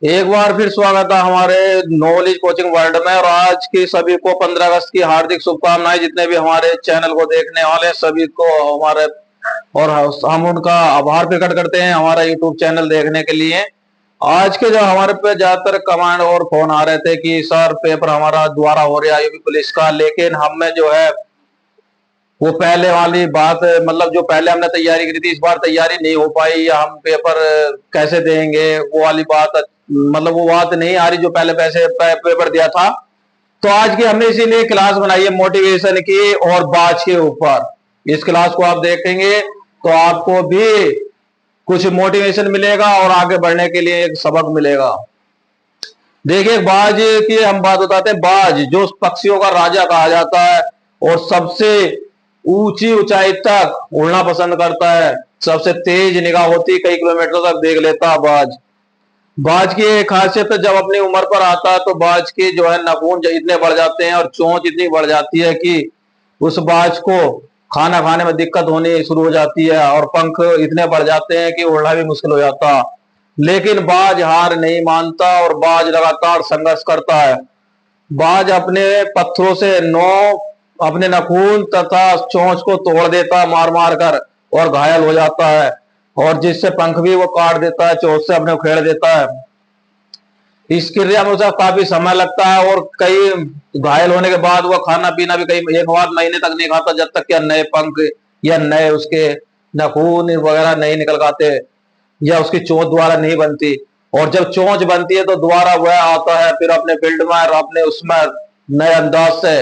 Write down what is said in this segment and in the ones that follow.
एक बार फिर स्वागत है हमारे नॉलेज कोचिंग वर्ल्ड में। और आज की सभी को 15 अगस्त की हार्दिक शुभकामनाएं। जितने भी हमारे चैनल को देखने वाले सभी को हमारे और हम उनका आभार प्रकट करते हैं हमारा यूट्यूब चैनल देखने के लिए। आज के जो हमारे पे ज्यादातर कमेंट और फोन आ रहे थे कि सर पेपर हमारा दोबारा हो रहा है यूपी पुलिस का, लेकिन हमें जो है वो पहले वाली बात, मतलब जो पहले हमने तैयारी करी थी इस बार तैयारी नहीं हो पाई, या हम पेपर कैसे देंगे वो वाली बात, मतलब वो बात नहीं आ रही जो पहले पैसे पेपर दिया था। तो आज की हमने इसीलिए क्लास बनाई है मोटिवेशन की और बाज के ऊपर। इस क्लास को आप देखेंगे तो आपको भी कुछ मोटिवेशन मिलेगा और आगे बढ़ने के लिए एक सबक मिलेगा। देखिए बाज की हम बात बताते हैं। बाज जो पक्षियों का राजा कहा जाता है और सबसे ऊंची ऊंचाई तक उड़ना पसंद करता है, सबसे तेज निगाह होती, कई किलोमीटर तक देख लेता है बाज। बाज की एक खासियत है, जब अपनी उम्र पर आता है तो बाज के जो है नाखून इतने बढ़ जाते हैं और चोंच इतनी बढ़ जाती है कि उस बाज को खाना खाने में दिक्कत होनी शुरू हो जाती है और पंख इतने बढ़ जाते हैं कि उड़ना भी मुश्किल हो जाता। लेकिन बाज हार नहीं मानता और बाज लगातार संघर्ष करता है। बाज अपने पत्थरों से नौ अपने नाखून तथा चोंच को तोड़ देता है मार मार कर, और घायल हो जाता है, और जिससे पंख भी वो काट देता है, चोंच से अपने उखेड़ देता है। इस क्रिया में उसे काफी समय लगता है और कई घायल होने के बाद वह खाना पीना भी कई एक आध महीने तक नहीं खाता, जब तक कि नए पंख या नए उसके नाखून वगैरह नहीं निकल आते या उसकी चोंच दोबारा नहीं बनती। और जब चोंच बनती है तो दोबारा वह आता है फिर अपने फील्ड में और अपने उसमें नए अंदाज से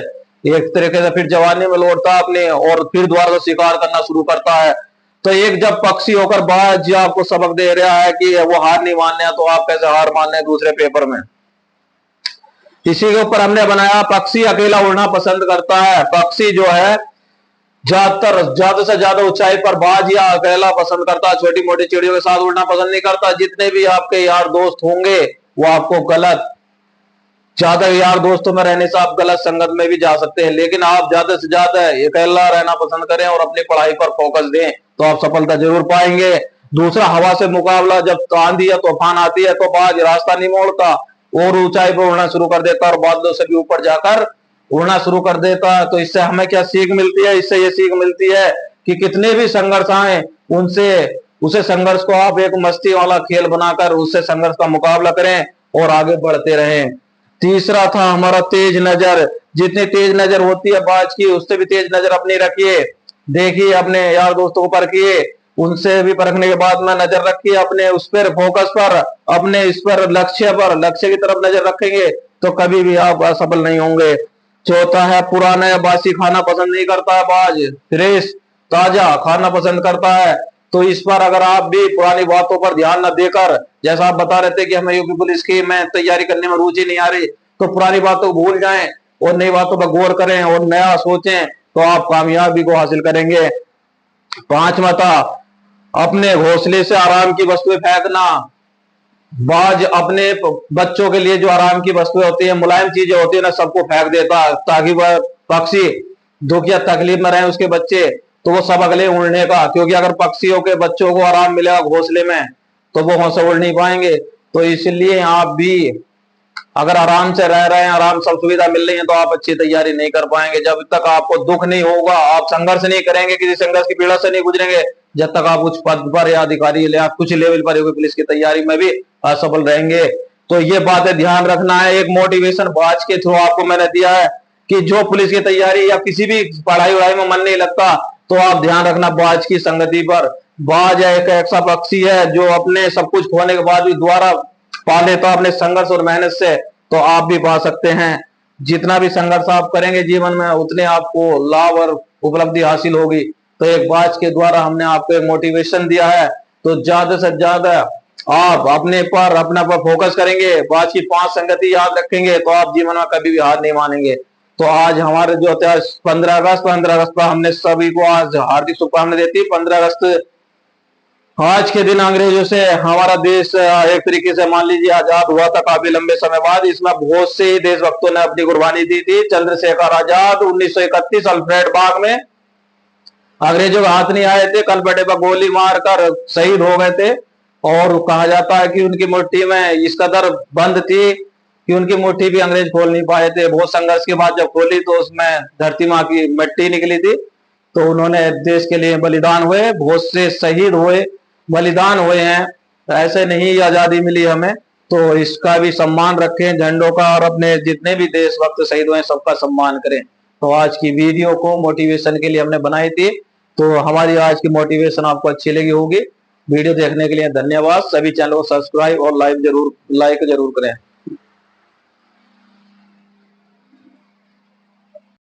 एक तरीके से फिर जवानी में लौटता है अपने, और फिर दोबारा से शिकार करना शुरू करता है। तो एक जब पक्षी होकर बाज आपको सबक दे रहा है कि वो हार नहीं मानने, तो आप कैसे हार मानने दूसरे पेपर में। इसी के ऊपर हमने बनाया पक्षी अकेला उड़ना पसंद करता है। पक्षी जो है ज्यादातर ज्यादा से ज्यादा ऊंचाई पर बाज या अकेला पसंद करता है, छोटी मोटी चिड़ियों के साथ उड़ना पसंद नहीं करता। जितने भी आपके यार दोस्त होंगे वो आपको गलत, ज्यादा यार दोस्तों में रहने से आप गलत संगत में भी जा सकते हैं, लेकिन आप ज्यादा से ज्यादा अकेला रहना पसंद करें और अपनी पढ़ाई पर फोकस दें तो आप सफलता जरूर पाएंगे। दूसरा, हवा से मुकाबला, जब आंधी या तूफान आती है तो बाज रास्ता नहीं मोड़ता और ऊंचाई पर उड़ना शुरू कर देता है और बादलों से भी ऊपर जाकर उड़ना शुरू कर देता है। तो इससे हमें क्या सीख मिलती है? इससे ये सीख मिलती है कि कितने भी संघर्ष आए उनसे उसे संघर्ष को आप एक मस्ती वाला खेल बनाकर उससे संघर्ष का मुकाबला करें और आगे बढ़ते रहें। तीसरा था हमारा तेज नजर। जितनी तेज नजर होती है बाज की उससे भी तेज नजर अपनी रखिए। देखिए अपने यार दोस्तों को परखिए, उनसे भी परखने के बाद में नजर रखिए अपने उस पर फोकस पर, अपने इस पर लक्ष्य पर, लक्ष्य की तरफ नजर रखेंगे तो कभी भी आप असफल नहीं होंगे। चौथा है पुराना या बासी खाना पसंद नहीं करता है बाज, फ्रेश ताजा खाना पसंद करता है। तो इस पर अगर आप भी पुरानी बातों पर ध्यान न देकर, जैसा आप बता रहे थे कि हमें यूपी पुलिस की में तैयारी करने में रुचि नहीं आ रही, तो पुरानी बातों को भूल जाएं और नई बातों पर गौर करें और नया सोचें तो आप कामयाबी को हासिल करेंगे। पांचवा था अपने घोंसले से आराम की वस्तुएं फेंकना। बाज अपने बच्चों के लिए जो आराम की वस्तुएं होती है, मुलायम चीजें होती है ना, सबको फेंक देता है ताकि वह पक्षी दुख या तकलीफ में रहे उसके बच्चे, तो वो सब अगले उड़ने का, क्योंकि अगर पक्षियों के बच्चों को आराम मिलेगा घोंसले में तो वो वहां से उड़ नहीं पाएंगे। तो इसलिए आप भी अगर आराम से रह रहे हैं, आराम सब सुविधा मिल रही है, तो आप अच्छी तैयारी नहीं कर पाएंगे। जब तक आपको दुख नहीं होगा, आप संघर्ष नहीं करेंगे, किसी संघर्ष की पीड़ा से नहीं गुजरेंगे, जब तक आप उच्च पद पर या अधिकारी या कुछ लेवल पर पुलिस की तैयारी में भी असफल रहेंगे। तो ये बातें ध्यान रखना है। एक मोटिवेशन बाज के थ्रू आपको मैंने दिया है कि जो पुलिस की तैयारी या किसी भी पढ़ाई वढ़ाई में मन नहीं लगता तो आप ध्यान रखना बाज की संगति पर। बाज एक ऐसा पक्षी है जो अपने सब कुछ खोने के बाद भी दोबारा पा लेता अपने संघर्ष और मेहनत से, तो आप भी पा सकते हैं। जितना भी संघर्ष आप करेंगे जीवन में उतने आपको लाभ और उपलब्धि हासिल होगी। तो एक बाज के द्वारा हमने आपको एक मोटिवेशन दिया है, तो ज्यादा से ज्यादा आप अपना पर फोकस करेंगे, बाज की 5 संगति याद रखेंगे तो आप जीवन में कभी भी हार नहीं मानेंगे। तो आज हमारे जो 15 अगस्त पर हमने सभी को आज हार्दिक शुभकामनाएं देती। 15 अगस्त आज के दिन अंग्रेजों से हमारा देश एक तरीके से मान लीजिए आजाद हुआ था काफी लंबे समय बाद। इसमें बहुत से ही देशभक्तों ने अपनी कुर्बानी दी थी। चंद्रशेखर आजाद 1931 अल्फ्रेड बाग में अंग्रेजों के हाथ नहीं आए थे, कलपटे पर गोली मारकर शहीद हो गए थे। और कहा जाता है कि उनकी मुट्ठी में इस कदर बंद थी कि उनकी मुट्ठी भी अंग्रेज खोल नहीं पाए थे। बहुत संघर्ष के बाद जब खोली तो उसमें धरती माँ की मिट्टी निकली थी। तो उन्होंने देश के लिए बलिदान हुए, बहुत से शहीद हुए, बलिदान हुए हैं। तो ऐसे नहीं आजादी मिली हमें, तो इसका भी सम्मान रखें झंडों का, और अपने जितने भी देशभक्त शहीद हुए सबका सम्मान करें। तो आज की वीडियो को मोटिवेशन के लिए हमने बनाई थी। तो हमारी आज की मोटिवेशन आपको अच्छी लगी होगी। वीडियो देखने के लिए धन्यवाद। सभी चैनल को सब्सक्राइब और लाइक जरूर करें।